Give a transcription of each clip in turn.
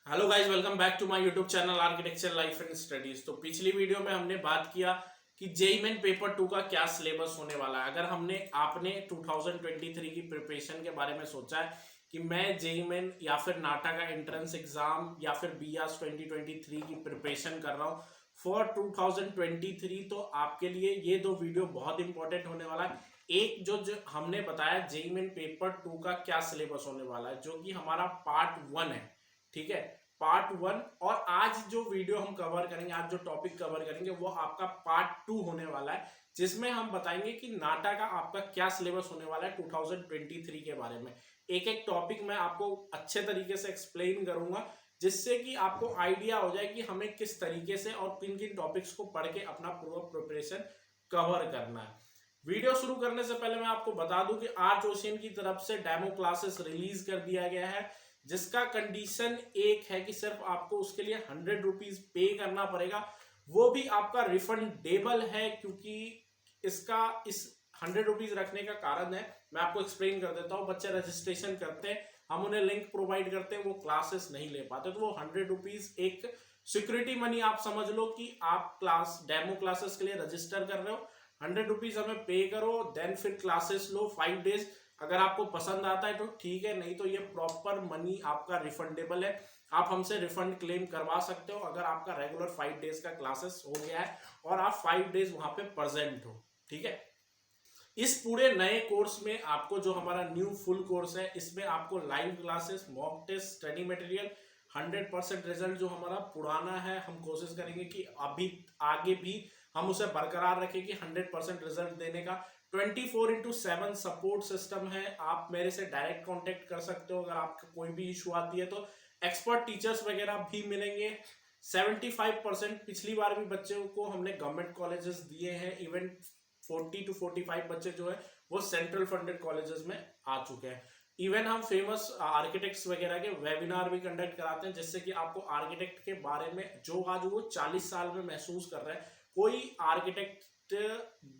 Hello guys, welcome back to my YouTube channel architecture life and studies. तो पिछली video में हमने बात किया कि जेईई मेन पेपर 2 का क्या सिलेबस होने वाला है। अगर आपने 2023 की प्रिपरेशन के बारे में सोचा है कि मैं जेईई मेन या फिर नाटा का एंट्रेंस एग्जाम या फिर बीआरएस 2023 की प्रिपरेशन कर रहा हूँ फॉर 2023, तो आपके लिए ये दो वीडियो बहुत इंपॉर्टेंट होने वाला है। एक जो हमने बताया जेईई मेन पेपर 2 का क्या सिलेबस होने वाला है, जो कि हमारा पार्ट 1 है। ठीक है, पार्ट 1। और आज जो वीडियो हम कवर करेंगे, आज जो टॉपिक कवर करेंगे वो आपका पार्ट 2 होने वाला है, जिसमें हम बताएंगे कि नाटा का आपका क्या सिलेबस होने वाला है 2023 के बारे में। एक एक टॉपिक मैं आपको अच्छे तरीके से एक्सप्लेन करूंगा, जिससे कि आपको आइडिया हो जाए कि हमें किस तरीके से और किन किन टॉपिक्स को पढ़ के अपना पूरा प्रिपरेशन कवर करना है। वीडियो शुरू करने से पहले मैं आपको बता दूं कि आर्च ओशियन की तरफ से डेमो क्लासेस रिलीज कर दिया गया है, जिसका कंडीशन एक है कि सिर्फ आपको उसके लिए 100 रुपीज पे करना पड़ेगा। वो भी आपका रिफंडेबल है, क्योंकि इस 100 रुपीज रखने का कारण है, मैं आपको एक्सप्लेन कर देता हूँ। बच्चे रजिस्ट्रेशन करते हैं, हम उन्हें लिंक प्रोवाइड करते हैं, वो क्लासेस नहीं ले पाते, तो वो 100 रुपीज एक सिक्योरिटी मनी आप समझ लो कि आप डेमो क्लासेस के लिए रजिस्टर कर रहे हो। 100 रुपीज हमें पे करो, देन फिर क्लासेस लो 5 डेज। अगर आपको पसंद आता है तो ठीक है, नहीं तो ये प्रॉपर मनी आपका रिफंडेबल है। आप हमसे रिफंड क्लेम करवा सकते हो अगर आपका रेगुलर 5 डेज का क्लासेस हो गया है और आप 5 डेज वहां पे प्रेजेंट हो। ठीक है, इस पूरे नए कोर्स में आपको जो हमारा न्यू फुल कोर्स है, इसमें आपको live classes, mock test, study material, 100% result जो हमारा पुराना है, हम कोशिश करेंगे कि अभी आगे भी हम उसे बरकरार रखें कि 100% रिजल्ट देने का। 24/7 सपोर्ट सिस्टम है, आप मेरे से डायरेक्ट कांटेक्ट कर सकते हो अगर आपका कोई भी इशू आती है तो। एक्सपर्ट टीचर्स वगैरह भी मिलेंगे। 75%, पिछली बार भी बच्चों को हमने गवर्नमेंट कॉलेजेस दिए हैं, इवन 40 to 45 बच्चे जो है वो सेंट्रल फंडेड कॉलेजेस में आ चुके हैं। इवन हम फेमस आर्किटेक्ट्स वगैरह के वेबिनार भी कंडक्ट कराते हैं, जिससे कि आपको आर्किटेक्ट के बारे में जो आज वो 40 साल में महसूस कर रहे हैं, कोई आर्किटेक्ट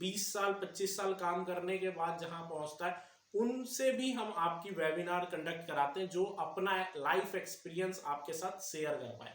20 साल 25 साल काम करने के बाद जहां पहुंचता है, उनसे भी हम आपकी वेबिनार कंडक्ट कराते हैं, जो अपना लाइफ एक्सपीरियंस आपके साथ शेयर कर पाए।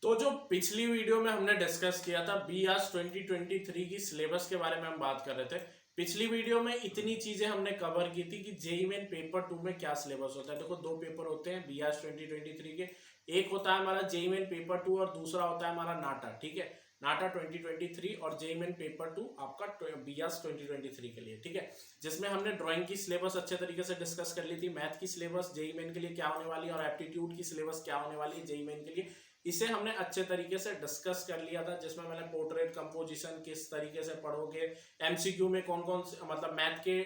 तो जो पिछली वीडियो में हमने डिस्कस किया था बीआरएस 2023 की सिलेबस के बारे में हम बात कर रहे थे। पिछली वीडियो में इतनी चीजें हमने कवर की थी कि जेईई मेन पेपर 2 में क्या सिलेबस होता है। देखो, दो पेपर होते हैं बीआरएस 2023 के। एक होता है हमारा जेईई मेन पेपर 2 और दूसरा होता है हमारा नाटा। ठीक है, नाटा 2023 और जेईई मेन पेपर 2 आपका बीआरएस 2023 के लिए। ठीक है, जिसमें हमने ड्राइंग की सिलेबस अच्छे तरीके से डिस्कस कर ली थी, मैथ की सिलेबस जेईई मेन के लिए क्या होने वाली है और एप्टीट्यूड की सिलेबस क्या होने वाली है जेईई मेन के लिए, इसे हमने अच्छे तरीके से डिस्कस कर लिया था। जिसमें मैंने पोर्ट्रेट कंपोजिशन किस तरीके से पढ़ोगे, एमसीक्यू में कौन कौन से मतलब मैथ के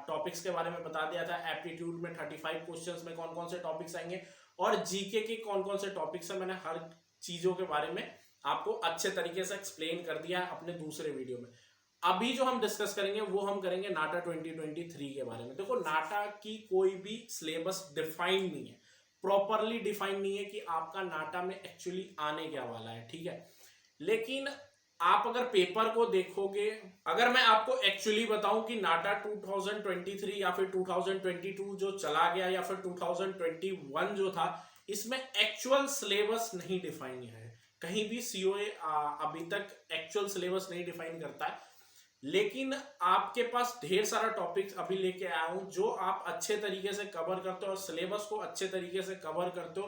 टॉपिक्स के बारे में बता दिया था, एप्टीट्यूड में 35 क्वेश्चंस में कौन कौन से टॉपिक्स आएंगे और जीके के कौन कौन से टॉपिक्स है, मैंने हर चीजों के बारे में आपको अच्छे तरीके से एक्सप्लेन कर दिया है अपने दूसरे वीडियो में। अभी जो हम डिस्कस करेंगे वो हम करेंगे नाटा 2023 के बारे में। देखो, नाटा की कोई भी सिलेबस डिफाइंड नहीं है, प्रॉपरली डिफाइन नहीं है कि आपका नाटा में एक्चुअली आने क्या वाला है। ठीक है, लेकिन आप अगर पेपर को देखोगे, अगर मैं आपको एक्चुअली बताऊं कि नाटा 2023 या फिर 2022 जो चला गया या फिर 2021 जो था, इसमें एक्चुअल सिलेबस नहीं डिफाइन है। कहीं भी सीओए अभी तक एक्चुअल सिलेबस नहीं डिफाइन करता है, लेकिन आपके पास ढेर सारा टॉपिक्स अभी लेके आया हूं जो आप अच्छे तरीके से कवर करते हो और सिलेबस को अच्छे तरीके से कवर करते हो,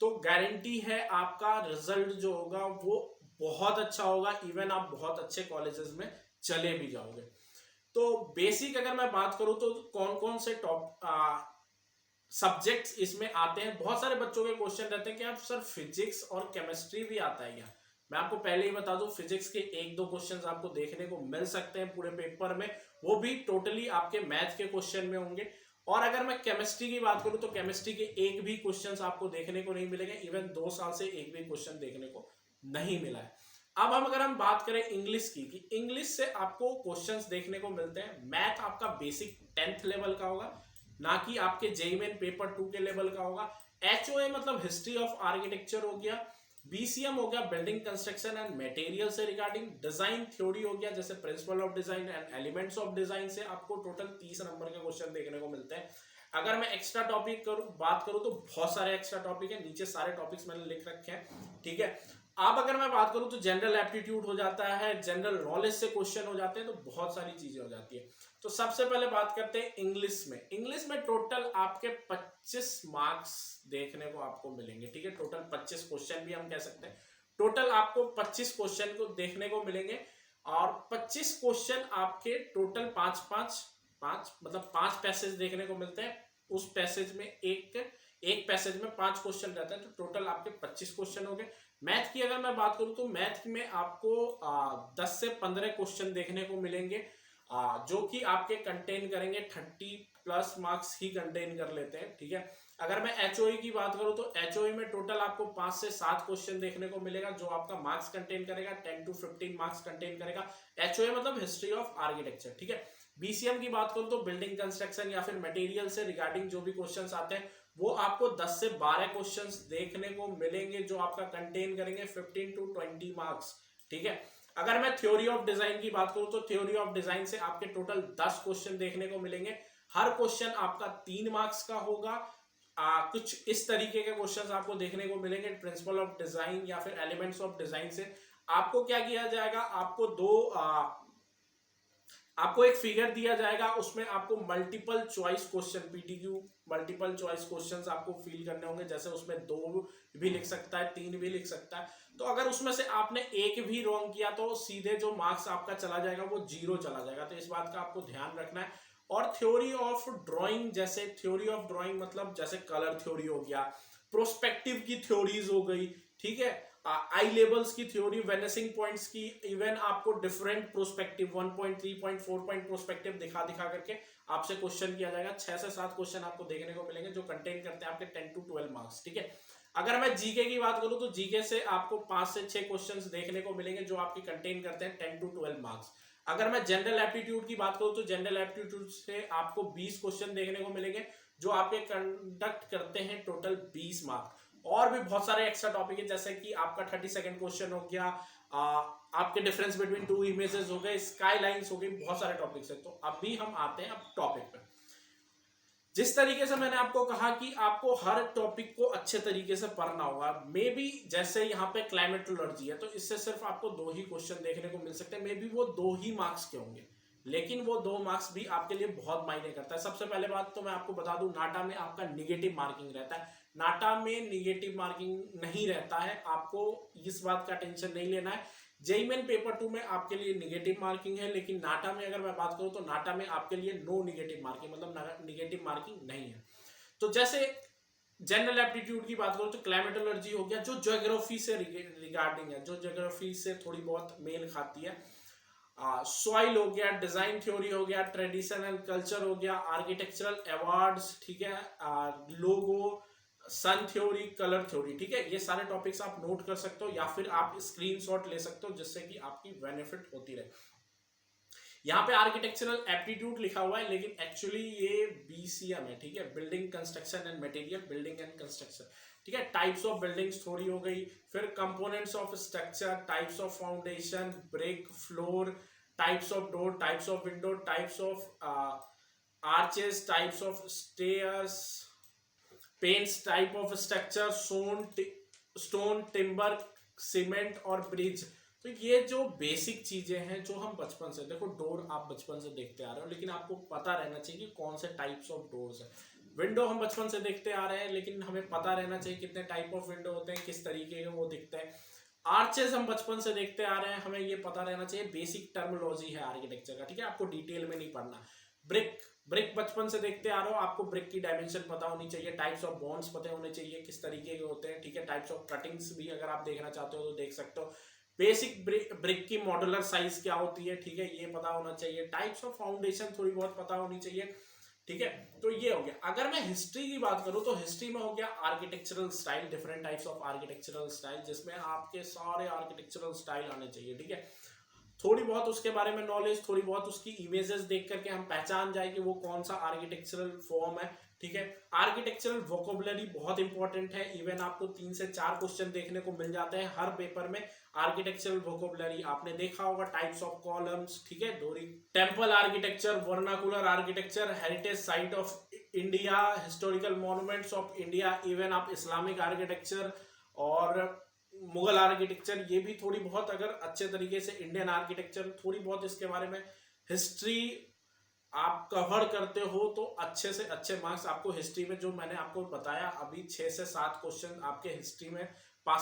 तो गारंटी है आपका रिजल्ट जो होगा वो बहुत अच्छा होगा। इवन आप बहुत अच्छे कॉलेजेस में चले भी जाओगे। तो बेसिक अगर मैं बात करूं तो कौन कौन से सब्जेक्ट्स इसमें आते हैं, बहुत सारे बच्चों के क्वेश्चन रहते हैं कि आप सर फिजिक्स और केमिस्ट्री भी आता है क्या। मैं आपको पहले ही बता दूं, फिजिक्स के एक दो क्वेश्चंस आपको देखने को मिल सकते हैं पूरे पेपर में, वो भी टोटली आपके मैथ के क्वेश्चन में होंगे। और अगर मैं केमिस्ट्री की बात करूं तो केमिस्ट्री के एक भी क्वेश्चंस आपको देखने को नहीं मिलेंगे, इवन 2 साल से एक भी क्वेश्चन देखने को नहीं मिला है। अब अगर हम बात करें इंग्लिश की, कि इंग्लिश से आपको क्वेश्चंस देखने को मिलते हैं। मैथ आपका बेसिक 10th लेवल का होगा, ना कि आपके जेईई मेन पेपर 2 के लेवल का होगा। एचओए मतलब हिस्ट्री ऑफ आर्किटेक्चर हो गया। बीसीएम हो गया बिल्डिंग कंस्ट्रक्शन एंड मटेरियल से रिगार्डिंग। डिजाइन थ्योरी हो गया, जैसे principle of design and elements of design से आपको टोटल 30 नंबर के क्वेश्चन देखने को मिलते हैं। अगर मैं एक्स्ट्रा टॉपिक बात करूं तो बहुत सारे एक्स्ट्रा टॉपिक है, नीचे सारे टॉपिक्स मैंने लिख रखे हैं, ठीक है। अब अगर मैं बात करूं तो जनरल एप्टीट्यूड हो जाता है, जनरल नॉलेज से क्वेश्चन हो जाते हैं, तो बहुत सारी चीजें हो जाती है। तो सबसे पहले बात करते हैं इंग्लिश में। इंग्लिश में टोटल आपके 25 मार्क्स देखने को आपको मिलेंगे, ठीक है। टोटल 25 क्वेश्चन भी हम कह सकते हैं, टोटल आपको 25 क्वेश्चन को देखने को मिलेंगे। और 25 क्वेश्चन आपके टोटल 5 मतलब 5 पैसेज देखने को मिलते हैं। उस पैसेज में एक पैसेज में 5 क्वेश्चन रहता है, तो टोटल आपके 25 क्वेश्चन हो गए। मैथ की अगर मैं बात करूं तो मैथ में आपको 10 से 15 क्वेश्चन देखने को मिलेंगे, जो कि आपके कंटेन करेंगे 30+ मार्क्स ही कंटेन कर लेते हैं, ठीक है। अगर मैं एचओई की बात करूं तो एचओई में टोटल आपको 5 से 7 क्वेश्चन देखने को मिलेगा, जो आपका मार्क्स कंटेन करेगा, 10 to 15 मार्क्स कंटेन करेगा। एचओई मतलब हिस्ट्री ऑफ आर्किटेक्चर, ठीक है। बीसीएम की बात करूं तो बिल्डिंग कंस्ट्रक्शन या फिर मटेरियल से रिगार्डिंग जो भी क्वेश्चंस आते हैं, वो आपको 10 से 12 क्वेश्चंस देखने को मिलेंगे, जो आपका कंटेन करेंगे 15 to 20 मार्क्स, ठीक है। अगर मैं थ्योरी ऑफ डिजाइन की बात करूं तो थ्योरी ऑफ डिजाइन से आपके टोटल 10 क्वेश्चन देखने को मिलेंगे। हर क्वेश्चन आपका 3 मार्क्स का होगा। कुछ इस तरीके के क्वेश्चंस आपको देखने को मिलेंगे। प्रिंसिपल ऑफ डिजाइन या फिर एलिमेंट्स ऑफ डिजाइन से आपको क्या किया जाएगा, आपको एक फिगर दिया जाएगा, उसमें आपको multiple choice question, PTQ multiple choice questions आपको फिल करने होंगे। जैसे उसमें 2 भी लिख सकता है, 3 भी लिख सकता है। तो अगर उसमें से आपने एक भी रॉन्ग किया तो सीधे जो मार्क्स आपका चला जाएगा वो 0 चला जाएगा। तो इस बात का आपको ध्यान रखना है। और थ्योरी ऑफ ड्राइंग, जैसे थ्योरी ऑफ ड्राइंग मतलब जैसे कलर थ्योरी हो गया, प्रोस्पेक्टिव की थ्योरीज हो गई, ठीक है, आई लेवल्स की थ्योरी, वेनिसिंग पॉइंट्स की, इवन आपको different prospective 1 point 3 point 4 point prospective दिखा करके आपसे क्वेश्चन किया जाएगा। 6 से 7 क्वेश्चन आपको देखने को मिलेंगे, जो कंटेन करते हैं आपके 10 to 12 मार्क्स, ठीक है। अगर मैं जीके की बात करूं तो जीके से आपको 5 से 6 क्वेश्चंस देखने को मिलेंगे, जो आपके कंटेन करते हैं 10 to 12 मार्क्स। अगर मैं जनरल एप्टीट्यूड की बात करूं तो जनरल एप्टीट्यूड से आपको 20 क्वेश्चन देखने को मिलेंगे, जो आपके कंडक्ट करते हैं टोटल 20 मार्क्स। और भी बहुत सारे एक्स्ट्रा टॉपिक है, जैसे कि आपका 32nd क्वेश्चन हो गया, आपके डिफरेंस बिटवीन 2 इमेजेस हो गए, स्काई लाइन्स हो गई, बहुत सारे टॉपिक्स है। तो अभी हम आते हैं अब टॉपिक पे। जिस तरीके से मैंने आपको कहा कि आपको हर टॉपिक को अच्छे तरीके से पढ़ना होगा, मे बी जैसे यहाँ पे क्लाइमेटोलॉजी है, तो इससे सिर्फ आपको 2 ही क्वेश्चन देखने को मिल सकते हैं। मे बी वो 2 ही मार्क्स के होंगे, लेकिन वो 2 मार्क्स भी आपके लिए बहुत मायने करता है। सबसे पहले बात तो मैं आपको बता दूं, नाटा में आपका निगेटिव मार्किंग रहता है। नाटा में निगेटिव मार्किंग नहीं रहता है, आपको इस बात का टेंशन नहीं लेना है। जेईई मेन पेपर 2 में आपके लिए निगेटिव मार्किंग है, लेकिन नाटा में अगर मैं बात करूं तो नाटा में आपके लिए नो निगेटिव मार्किंग, मतलब निगेटिव मार्किंग नहीं है। तो जैसे जनरल एप्टीट्यूड की बात करूं तो क्लाइमेटोलॉजी हो गया, जो ज्योग्राफी से रिगार्डिंग है, जो ज्योग्राफी से थोड़ी बहुत मेल खाती है। सॉइल हो गया, डिजाइन थ्योरी हो गया, ट्रेडिशन एंड कल्चर हो गया, आर्किटेक्चरल अवार्ड्स, ठीक है, लोगो, सन थ्योरी, कलर थ्योरी, ठीक है। ये सारे टॉपिक्स आप नोट कर सकते हो या फिर आप स्क्रीनशॉट ले सकते हो, जिससे कि आपकी बेनिफिट होती रहे। यहाँ पे आर्किटेक्चरल एप्टीट्यूड लिखा हुआ है, लेकिन एक्चुअली ये बीसीएम है, ठीक है, building construction and material, building and construction, ठीक है। टाइप्स ऑफ बिल्डिंग्स थोड़ी हो गई, फिर components of structure, types of foundation, brick, floor, types of door, types of window, types of arches, types of stairs, paints, type of structure, stone, timber, cement और bridge. तो ये जो basic चीजें हैं जो हम बचपन से, देखो डोर आप बचपन से देखते आ रहे हो, लेकिन आपको पता रहना चाहिए कि कौन से टाइप्स ऑफ डोर्स है। विंडो हम बचपन से देखते आ रहे हैं, लेकिन हमें पता रहना चाहिए कितने टाइप ऑफ विंडो होते हैं, किस तरीके के वो दिखते हैं। आर्चेस हम बचपन से देखते आ रहे हैं, हमें ये पता रहना चाहिए, बेसिक टर्मिनोलॉजी है आर्किटेक्चर का, ठीक है, आपको डिटेल में नहीं पढ़ना। ब्रिक बचपन से देखते आ रहे हो, आपको ब्रिक की डायमेंशन पता होनी चाहिए, टाइप्स ऑफ बॉन्ड्स पता होने चाहिए किस तरीके के होते हैं, ठीक है। टाइप्स ऑफ कटिंग्स भी अगर आप देखना चाहते हो तो देख सकते हो। बेसिक ब्रिक की मॉड्यूलर साइज क्या होती है, ठीक है, ये पता होना चाहिए। टाइप्स ऑफ फाउंडेशन थोड़ी बहुत पता होनी चाहिए, ठीक है। तो ये हो गया। अगर मैं हिस्ट्री की बात करूं तो हिस्ट्री में हो गया architectural style, different types of architectural style, जिसमें आपके सारे आर्किटेक्चरल स्टाइल आने चाहिए, ठीक है। थोड़ी बहुत उसके बारे में नॉलेज, थोड़ी बहुत उसकी इमेजेस देख करके हम पहचान जाए कि वो कौन सा आर्किटेक्चरल फॉर्म है, ठीक है। आर्किटेक्चरल वोकेबुलरी बहुत इंपॉर्टेंट है, इवन आपको 3 से 4 क्वेश्चन देखने को मिल जाते हैं हर पेपर में। आर्किटेक्चरल वोकेबुलरी आपने देखा होगा, टाइप्स ऑफ कॉलम्स, ठीक है, Doric temple architecture, vernacular architecture, heritage site of India, historical monuments of India, even आप इस्लामिक आर्किटेक्चर और मुगल आर्किटेक्चर, ये भी थोड़ी बहुत अगर अच्छे तरीके से इंडियन आर्किटेक्चर थोड़ी बहुत इसके बारे में हिस्ट्री आप कवर करते हो तो अच्छे से अच्छे मार्क्स आपको हिस्ट्री में, जो मैंने आपको बताया अभी 6 से 7 क्वेश्चन आपके हिस्ट्री में 5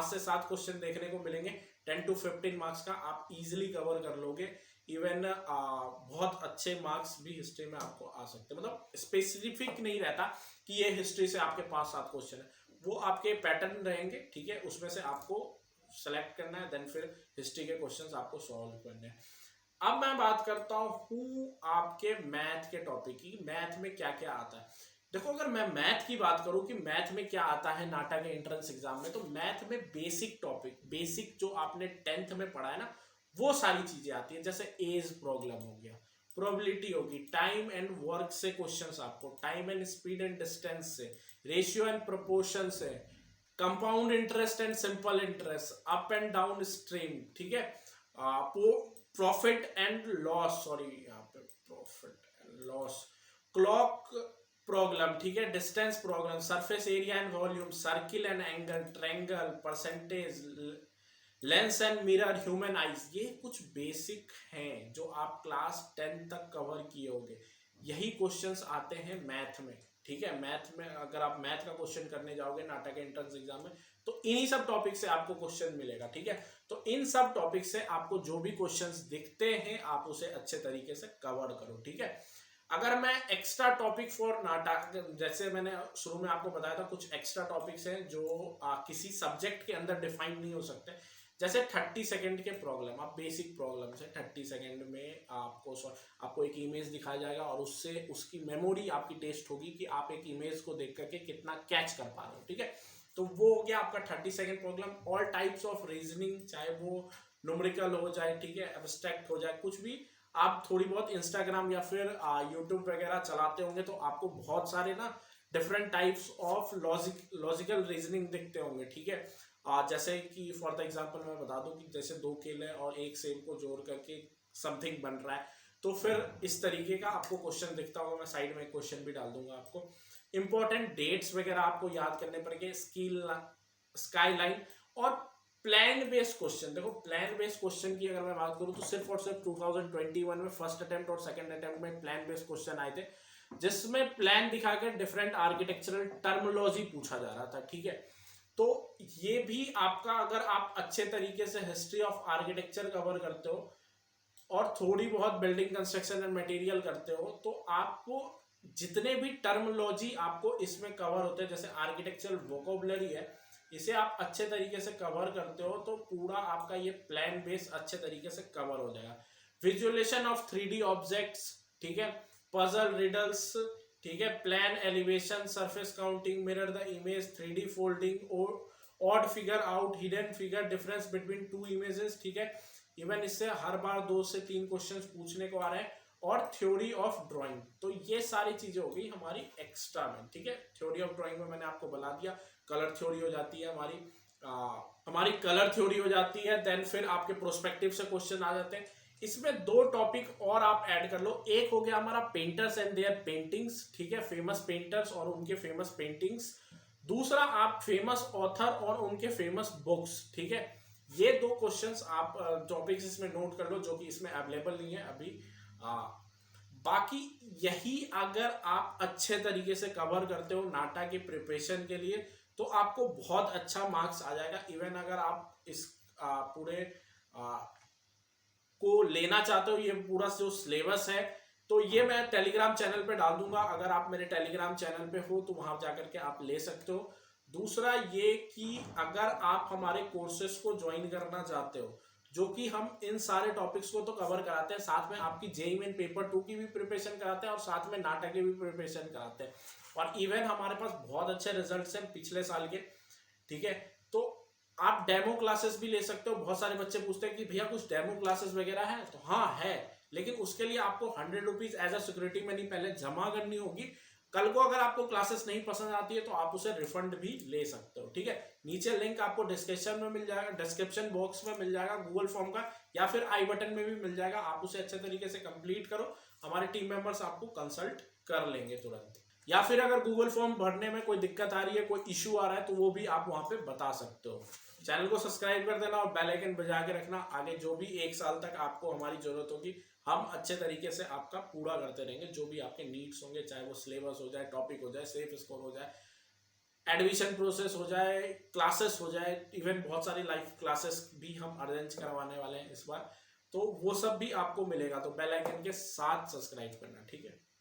से 7 क्वेश्चन देखने को मिलेंगे। 10 to 15 मार्क्स का आप इजीली कवर कर लोगे। इवन बहुत अच्छे मार्क्स भी हिस्ट्री में आपको आ सकते हैं, मतलब स्पेसिफिक नहीं रहता कि ये हिस्ट्री से आपके पास 7 क्वेश्चन है, वो आपके पैटर्न रहेंगे, ठीक है, उसमें से आपको सेलेक्ट करना है, देन फिर हिस्ट्री के क्वेश्चंस आपको सॉल्व करने हैं। अब मैं बात करता हूँ आपके मैथ के टॉपिक की, मैथ में क्या क्या आता है। देखो अगर मैं मैथ की बात करूं कि मैथ में क्या आता है नाटा के एंट्रेंस एग्जाम में, तो मैथ में बेसिक टॉपिक, बेसिक जो आपने 10th में पढ़ा है ना, वो सारी चीजें आती है। जैसे एज प्रॉब्लम हो गया, प्रोबेबिलिटी होगी, टाइम एंड वर्क से क्वेश्चंस आपको, time and speed and distance से, रेशियो एंड प्रोपोर्शन से, compound interest and simple interest, up and down stream, ठीक है, प्रॉफिट एंड लॉस, सॉरी यहाँ पे profit and loss, clock problem, ठीक है, distance problem, surface area and volume, circle and angle, triangle, percentage, lens and mirror, human eyes. ये कुछ basic हैं जो आप क्लास 10 तक कवर किए होंगे। यही क्वेश्चंस आते हैं मैथ में, ठीक है। मैथ में अगर आप मैथ का क्वेश्चन करने जाओगे नाटक एंट्रेंस एग्जाम में, तो इन्हीं सब टॉपिक से आपको क्वेश्चन मिलेगा, ठीक है। तो इन सब टॉपिक से आपको जो भी क्वेश्चंस दिखते हैं आप उसे अच्छे तरीके से कवर करो, ठीक है। अगर मैं एक्स्ट्रा टॉपिक फॉर नाटक, जैसे मैंने शुरू में आपको बताया था, कुछ एक्स्ट्रा टॉपिक्स हैं जो किसी सब्जेक्ट के अंदर डिफाइन नहीं हो सकते। जैसे 30 सेकंड के प्रॉब्लम, आप बेसिक प्रॉब्लम से 30 सेकंड में आपको एक इमेज दिखाया जाएगा और उससे उसकी मेमोरी आपकी टेस्ट होगी कि आप एक इमेज को देख करके कितना कैच कर पा रहे हो, ठीक है। तो वो हो गया आपका 30 second problem. All types of reasoning, चाहे वो न्यूमेरिकल हो जाए, ठीक है, एब्स्ट्रैक्ट हो जाए, कुछ भी, आप थोड़ी बहुत इंस्टाग्राम या फिर यूट्यूब वगैरह चलाते होंगे तो आपको बहुत सारे ना different types of logical reasoning दिखते होंगे, ठीक है। जैसे कि फॉर द एग्जांपल मैं बता दूं कि जैसे 2 केले और 1 सेब को जोड़ करके समथिंग बन रहा है, तो फिर इस तरीके का आपको क्वेश्चन दिखता होगा। मैं साइड में एक क्वेश्चन भी डाल दूंगा आपको। इंपॉर्टेंट डेट्स वगैरह आपको याद करने पड़ेंगे, स्काई लाइन और प्लान बेस्ड क्वेश्चन। देखो प्लान बेस्ड क्वेश्चन की अगर मैं बात करूं तो सिर्फ और सिर्फ 2021 में फर्स्ट अटेम्प्ट और सेकंड अटेम्प्ट में प्लान बेस्ड क्वेश्चन आए थे, जिसमें प्लान दिखाकर डिफरेंट आर्किटेक्चरल टर्मिनोलॉजी पूछा जा रहा था, ठीक है। तो ये भी आपका, अगर आप अच्छे तरीके से हिस्ट्री ऑफ आर्किटेक्चर कवर करते हो और थोड़ी बहुत बिल्डिंग कंस्ट्रक्शन एंड मटेरियल करते हो, तो आपको जितने भी टर्मिनोलॉजी आपको इसमें कवर होते हैं, जैसे आर्किटेक्चरल वोकेबुलरी है, इसे आप अच्छे तरीके से कवर करते हो तो पूरा आपका ये प्लान बेस अच्छे तरीके से कवर हो जाएगा। विजुअलाइजेशन ऑफ 3D ऑब्जेक्ट्स, ठीक है, पजल रिडल्स, ठीक है, plan elevation, surface counting, mirror the image, 3D folding, odd figure out, hidden figure, difference between 2 images, ठीक है। इवन इससे हर बार 2 से 3 क्वेश्चंस पूछने को आ रहे हैं। और थ्योरी ऑफ ड्राइंग, तो ये सारी चीजें हो गई हमारी एक्स्ट्रा में, ठीक है। थ्योरी ऑफ ड्राइंग में मैंने आपको बता दिया, कलर थ्योरी हो जाती है हमारी कलर थ्योरी हो जाती है। देन फिर आपके प्रोस्पेक्टिव से क्वेश्चन आ जाते हैं। इसमें 2 टॉपिक और आप ऐड कर लो। एक हो गया हमारा पेंटर्स एंड देयर पेंटिंग्स, ठीक है, फेमस पेंटर्स और उनके फेमस पेंटिंग्स। दूसरा आप फेमस ऑथर और उनके फेमस बुक्स, ठीक है। ये 2 क्वेश्चंस आप टॉपिक्स इसमें नोट कर लो, जो कि इसमें अवेलेबल नहीं है अभी। बाकी यही अगर आप अच्छे तरीके से कवर करते हो नाटा की प्रिपरेशन के लिए, तो आपको बहुत अच्छा मार्क्स आ जाएगा। इवन अगर आप इस पूरे को लेना चाहते हो, ये पूरा जो सिलेबस है, तो ये मैं टेलीग्राम चैनल पे डाल दूंगा। अगर आप मेरे टेलीग्राम चैनल पे हो तो वहां जाकर के आप ले सकते हो। दूसरा ये कि अगर आप हमारे कोर्सेज को ज्वाइन करना चाहते हो, जो कि हम इन सारे टॉपिक्स को तो कवर कराते हैं, साथ में आपकी जेईई मेन पेपर 2 की भी प्रिपरेशन कराते हैं और साथ में नाटक की भी प्रिपरेशन कराते हैं। और इवन हमारे पास बहुत अच्छे रिजल्ट्स हैं पिछले साल के, ठीक है। तो आप डेमो क्लासेस भी ले सकते हो। बहुत सारे बच्चे पूछते हैं कि भैया कुछ डेमो क्लासेस वगैरह है, तो हाँ है, लेकिन उसके लिए आपको 100 rupees as a security money पहले जमा करनी होगी। कल को अगर आपको क्लासेस नहीं पसंद आती है तो आप उसे रिफंड भी ले सकते हो, ठीक है। नीचे लिंक आपको डिस्क्रिप्शन में मिल जाएगा, डिस्क्रिप्शन बॉक्स में मिल जाएगा गूगल फॉर्म का, या फिर आई बटन में भी मिल जाएगा। आप उसे अच्छे तरीके से कंप्लीट करो हमारे टीम मेंबर्स आपको कंसल्ट कर लेंगे तुरंत। या फिर अगर गूगल फॉर्म भरने में कोई दिक्कत आ रही है, कोई इशू आ रहा है, तो वो भी आप वहां पे बता सकते हो। चैनल को सब्सक्राइब कर देना और बेल आइकन बजा के रखना। आगे जो भी 1 साल तक आपको हमारी जरूरत होगी, हम अच्छे तरीके से आपका पूरा करते रहेंगे। जो भी आपके नीड्स होंगे, चाहे वो सिलेबस हो जाए, टॉपिक हो जाए, सेफ स्कोर हो जाए, एडमिशन प्रोसेस हो जाए, क्लासेस हो जाए, इवन बहुत सारी लाइव क्लासेस भी हम अरेंज करवाने वाले हैं इस बार, तो वो सब भी आपको मिलेगा। तो बेल आइकन के साथ सब्सक्राइब करना, ठीक है।